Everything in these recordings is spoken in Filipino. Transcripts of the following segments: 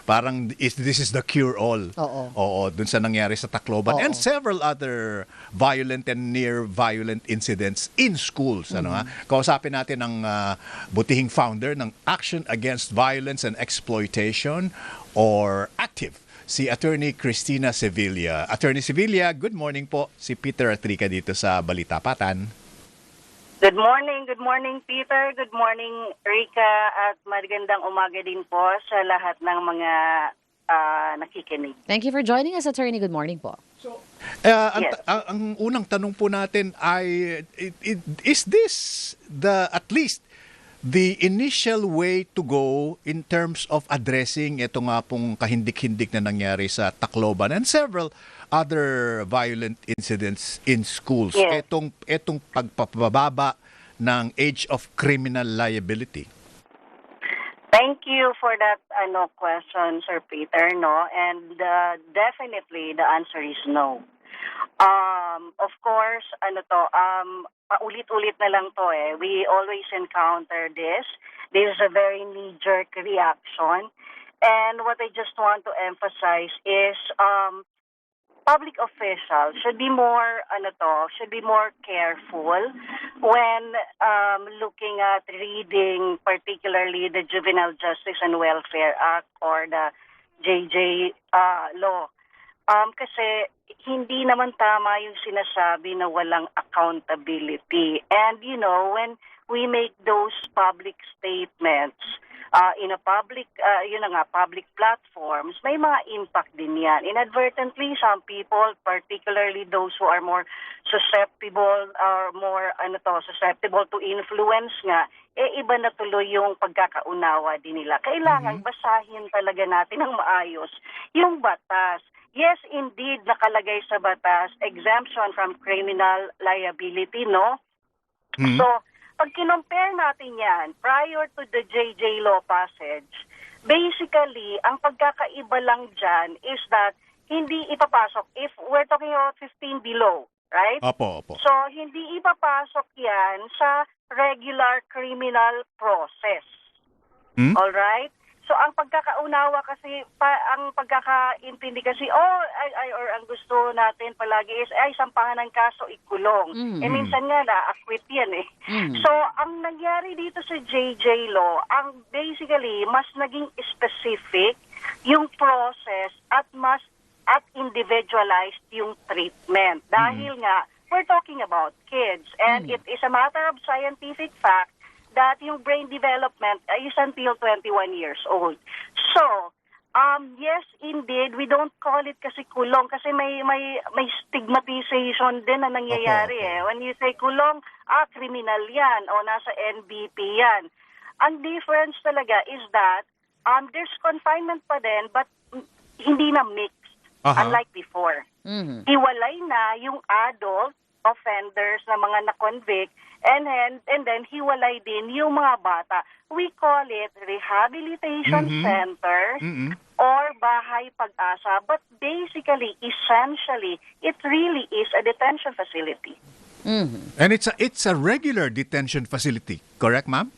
parang this is the cure-all. Oo. Oo, dun sa nangyari sa Tacloban Oo. and several other violent and near-violent incidents in schools. Ano, ha? Kausapin natin ang butihing founder ng Action Against Violence and Exploitation or ACTIV, si Attorney Cristina Sevilla. Attorney Sevilla, good morning po. Si Peter Atrica dito sa Balitapatan. Good morning Peter, good morning Rica, at magandang umaga din po sa lahat ng mga nakikinig. Thank you for joining us, Attorney. Good morning po. Yes. Ang unang tanong po natin ay, is this at least the initial way to go in terms of addressing ito nga pong kahindik-hindik na nangyari sa Tacloban and several other violent incidents in schools? Yes. Etong pagpapababa ng age of criminal liability. Thank you for that question, Sir Peter. No, and definitely the answer is no. Of course, paulit-ulit na lang to eh. We always encounter this. This is a very knee-jerk reaction. And what I just want to emphasize is public officials should be more careful when looking at reading particularly the Juvenile Justice and Welfare Act or the JJ law. Kasi hindi naman tama yung sinasabi na walang accountability. And when we make those public statements in a public public platforms, may mga impact din yan. Inadvertently, some people, particularly those who are more susceptible or more susceptible to influence nga, iba na tuloy yung pagkakaunawa din nila. Kailangan basahin talaga natin ng maayos yung batas. Yes, indeed, nakalagay sa batas exemption from criminal liability, no? Mhm. So, pag kinompare natin yan, prior to the JJ law passage, basically, ang pagkakaiba lang dyan is that hindi ipapasok, if we're talking about 15 below, right? Opo. So, hindi ipapasok yan sa regular criminal process. All right? So, ang pagkakaunawa kasi, ang pagkakaintindi kasi, or ang gusto natin palagi is, sampahan ng kaso, ikulong. Minsan nga na-acquit yan eh. So, ang nangyari dito sa JJ law, ang basically, mas naging specific yung process at individualized yung treatment. Dahil nga, we're talking about kids. And it is a matter of scientific fact that yung brain development is until 21 years old. So, yes, indeed, we don't call it kasi kulong kasi may stigmatization din na nangyayari eh. When you say kulong, criminal yan o nasa NBP yan. Ang difference talaga is that there's confinement pa din but hindi na mixed unlike before. Hiwalay na yung adult offenders na mga na-convict and then hiwalay din yung mga bata. We call it rehabilitation center or bahay pag-asa, but basically, essentially, it really is a detention facility. And it's a regular detention facility, correct, ma'am?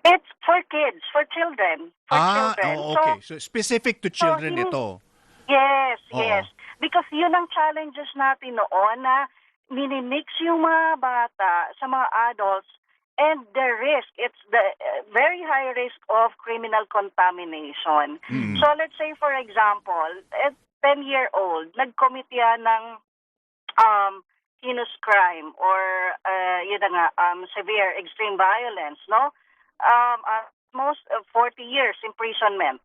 It's for kids, for children. Children. Okay. So specific to children ito. Yes, Oo. yes. Because yun ang challenges natin noon na minimix yung mga bata sa mga adults and the risk, it's the very high risk of criminal contamination. So let's say for example, a 10-year-old nag-commit yan ng heinous crime or severe extreme violence, no? Most of 40 years imprisonment.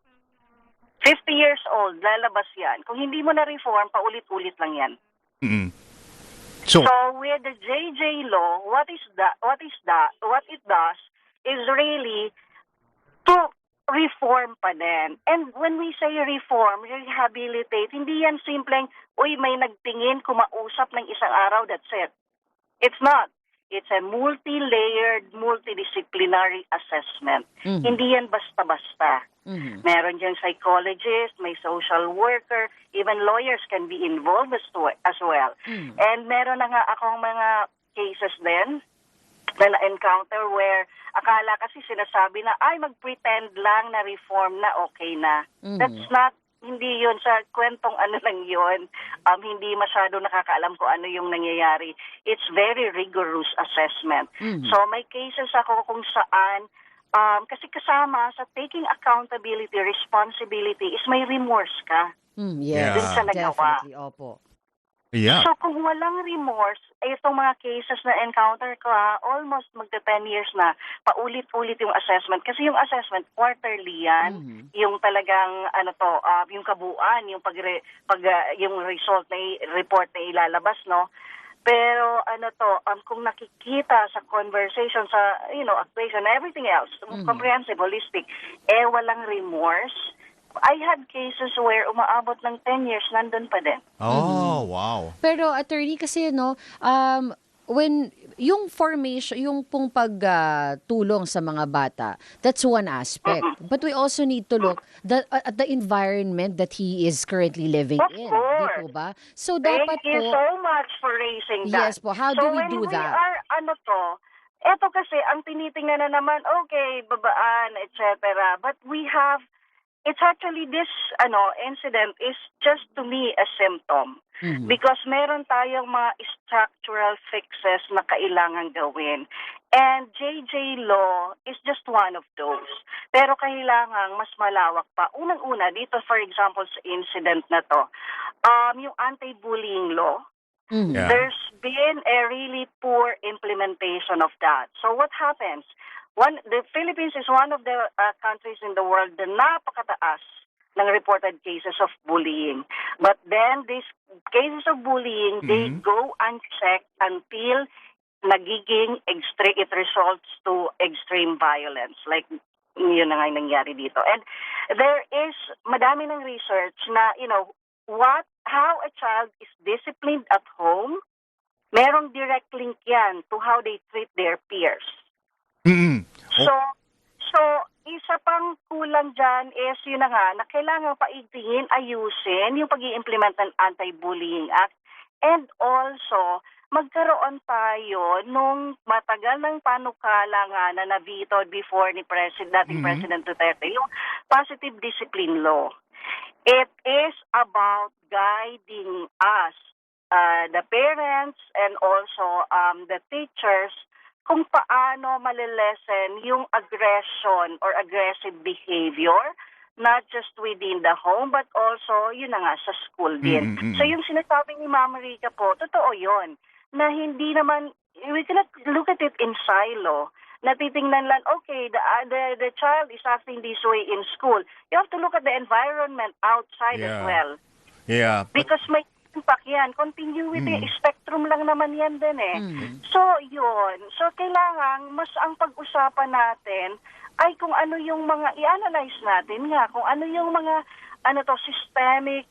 50 years old, lalabas yan. Kung hindi mo na-reform, paulit-ulit lang yan. So with the JJ law, what it does is really to reform pa din. And when we say reform, rehabilitate, hindi yan simpleng, may nagtingin, kumausap ng isang araw, that's it. It's not. It's a multi-layered, multidisciplinary assessment. Hindi yan basta-basta. Meron diyang psychologist, may social worker, even lawyers can be involved as well. And meron na nga akong mga cases din na na-encounter where akala kasi sinasabi na, ay, mag-pretend lang na reform na okay na. That's not, hindi yun sa kwentong ano lang yun. Hindi masyado nakakaalam kung ano yung nangyayari. It's very rigorous assessment. So may cases ako kung saan, kasi kasama sa taking accountability, responsibility is may remorse ka. Yes, Dun sa nagawa. definitely. Opo. Yeah. So kung walang remorse, itong mga cases na encounter ko, almost magta-10 years na, paulit-ulit yung assessment. Kasi yung assessment, quarterly yan. Yung talagang, yung kabuuan, yung yung result na report na ilalabas, no? Pero kung nakikita sa conversation, sa, actuation, everything else, comprehensive, holistic, walang remorse, I had cases where umaabot ng 10 years, nandun pa din. Oh, wow. Pero attorney kasi when yung formation, yung pong pagtulong sa mga bata, that's one aspect. But we also need to look at the environment that he is currently living Of in. course. Di po ba? So Thank dapat you po, so much for raising that. yes po, how do we do that? So when we are, eto kasi, ang tinitingnan na naman, okay, babaan, etc. But we have, it's actually this incident is just to me a symptom. Because meron tayong mga structural fixes na kailangan gawin. And JJ Law is just one of those. Pero kailangan mas malawak pa. Unang-una, dito for example sa incident na to, yung anti-bullying law, Yeah. there's been a really poor implementation of that. So what happens? The Philippines is one of the countries in the world na napakataas ng reported cases of bullying. But then these cases of bullying, they go unchecked until nagiging it results to extreme violence. Like, yun na nga yung nangyari dito. And there is madami ng research na, how a child is disciplined at home, merong direct link yan to how they treat their peers. So, isa pang kulang dyan is yun na nga, na kailangan paigtingin, ayusin yung pag-i-implement ng Anti-Bullying Act. And also, magkaroon tayo nung matagal ng panukala nga na na-vetoed before ni dating President Duterte, yung positive discipline law. It is about guiding us, the parents and also the teachers, kung paano malilesen yung aggression or aggressive behavior, not just within the home, but also, yun na nga, sa school din. So yung sinasabi ni Ma'am Rica po, totoo yun, na hindi naman, we cannot look at it in silo, na titingnan lang, okay, the child is acting this way in school. You have to look at the environment outside as well. Yeah. Because may impact yan. Continuity, spectrum lang naman yan din eh. So, yun. So, kailangan mas ang pag-usapan natin ay kung ano yung mga, i-analyze natin nga, kung ano yung mga, systemic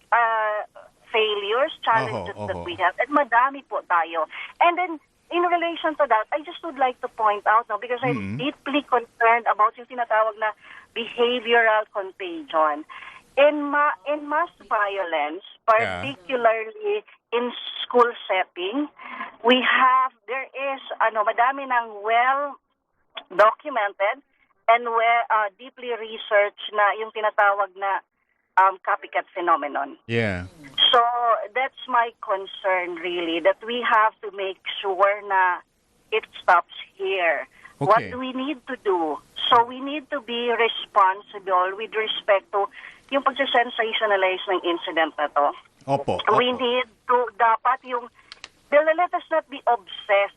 failures, challenges that we have. At madami po tayo. And then, in relation to that, I just would like to point out now, because I'm deeply concerned about yung tinatawag na behavioral contagion. In mass violence, particularly in school setting, there is, madami ng well-documented and deeply researched na yung tinatawag na copycat phenomenon. Yeah. So that's my concern really, that we have to make sure na it stops here. Okay. What do we need to do? So we need to be responsible with respect to yung pag-sensationalize ng incident na to. Opo. We need to, let us not be obsessed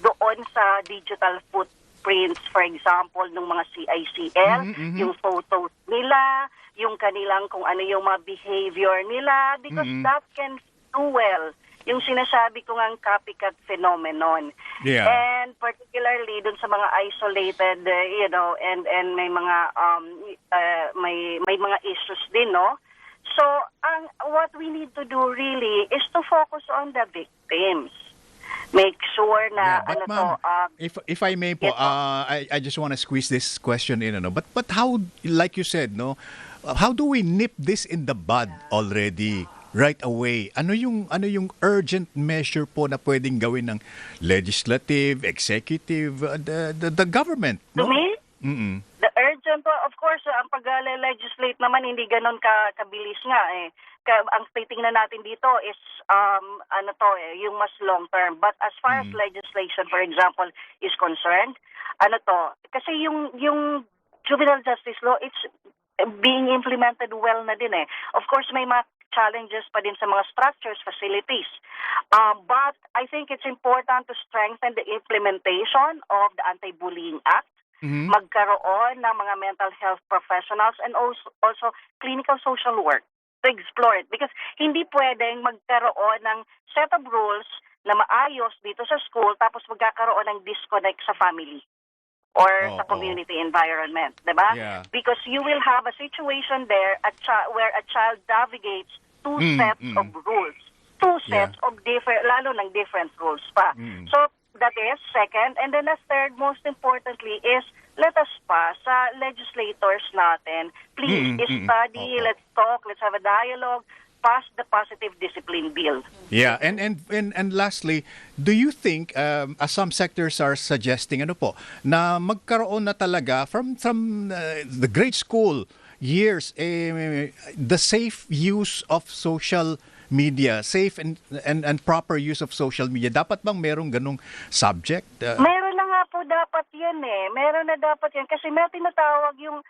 doon sa digital footprints, for example, ng mga CICL, yung photos nila, yung kanilang kung ano yung mga behavior nila, because that can fuel yung sinasabi ko ngang copycat phenomenon. Yeah. And particularly dun sa mga isolated, and may mga may mga issues din, no? So, what we need to do really is to focus on the victims. Make sure na But ma'am, if I may po, yes, I just want to squeeze this question in, but how, like you said, no, how do we nip this in the bud already? right away. Ano yung urgent measure po na pwedeng gawin ng legislative, executive, the government, To no? me, Mm-mm. the urgent, of course, ang pag-legislate naman hindi ganon kabilis nga eh. Ang titingnan natin dito is yung mas long term. But as far as legislation, for example, is concerned, kasi yung juvenile justice law, it's being implemented well na din eh. Of course, may mga challenges pa din sa mga structures, facilities. But I think it's important to strengthen the implementation of the Anti-Bullying Act, magkaroon ng mga mental health professionals and also clinical social work to explore it. Because hindi pwedeng magkaroon ng set of rules na maayos dito sa school tapos magkakaroon ng disconnect sa family or sa community environment, diba? Yeah. Because you will have a situation there where a child navigates two sets of rules. Two sets of lalo ng different rules pa. So, that is second. And then the third, most importantly, is let us pass sa legislators natin. Please, study, let's talk, let's have a dialogue, pass the positive discipline bill. Yeah, and lastly, do you think as some sectors are suggesting na magkaroon na talaga from the grade school years the safe use of social media, safe and proper use of social media? Dapat bang merong ganung subject? Meron na nga po dapat yan eh. Meron na dapat yan. Kasi may tinatawag yung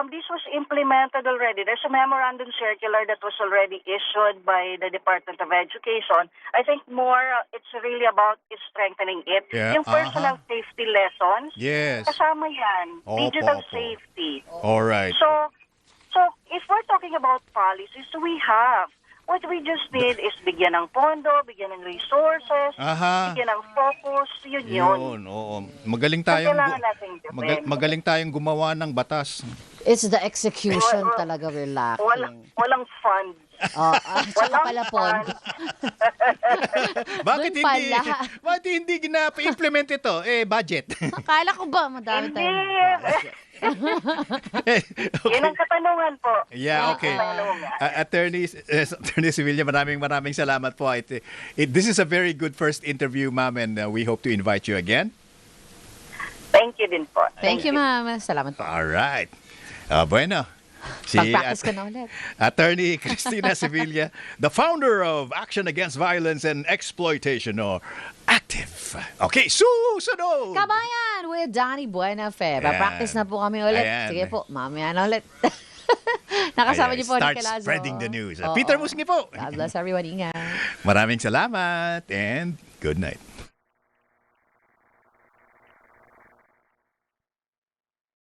this was implemented already. There's a memorandum circular that was already issued by the Department of Education. I think it's really about strengthening it. Yeah, Yung personal safety lessons, Yes. kasama yan. Digital safety. All right. So if we're talking about policies, we have. What we just need is bigyan ng pondo, bigyan ng resources, bigyan ng focus, yun. Oo. Magaling tayong Kailangan nating defend. magaling tayong gumawa ng batas. It's the execution talaga we're lacking. Walang fund. Tsaka pala pondo. Bakit Doon pala. hindi gina-implement ito? Budget. Akala ko ba madami Hindi. tayong Yan ang katanungan po. Yeah, okay. Attorney Sevilla, maraming salamat po. This is a very good first interview, ma'am, and we hope to invite you again. Thank you din po. Thank you, ma'am. Salamat po. All right. Bueno. Pag-practice ka na ulit. Attorney Cristina Sevilla, the founder of Action Against Violence and Exploitation, or ACTIV. Okay, susunod! Kabayan with Donnie Buenafe. Ayan. Practice na po kami ulit. Ayan. Sige po, mamaya na ulit. Nakasama niyo po Start ni Calazo. spreading the news. Oo. Peter Musngi po. God bless everyone. Ingat. Maraming salamat and good night.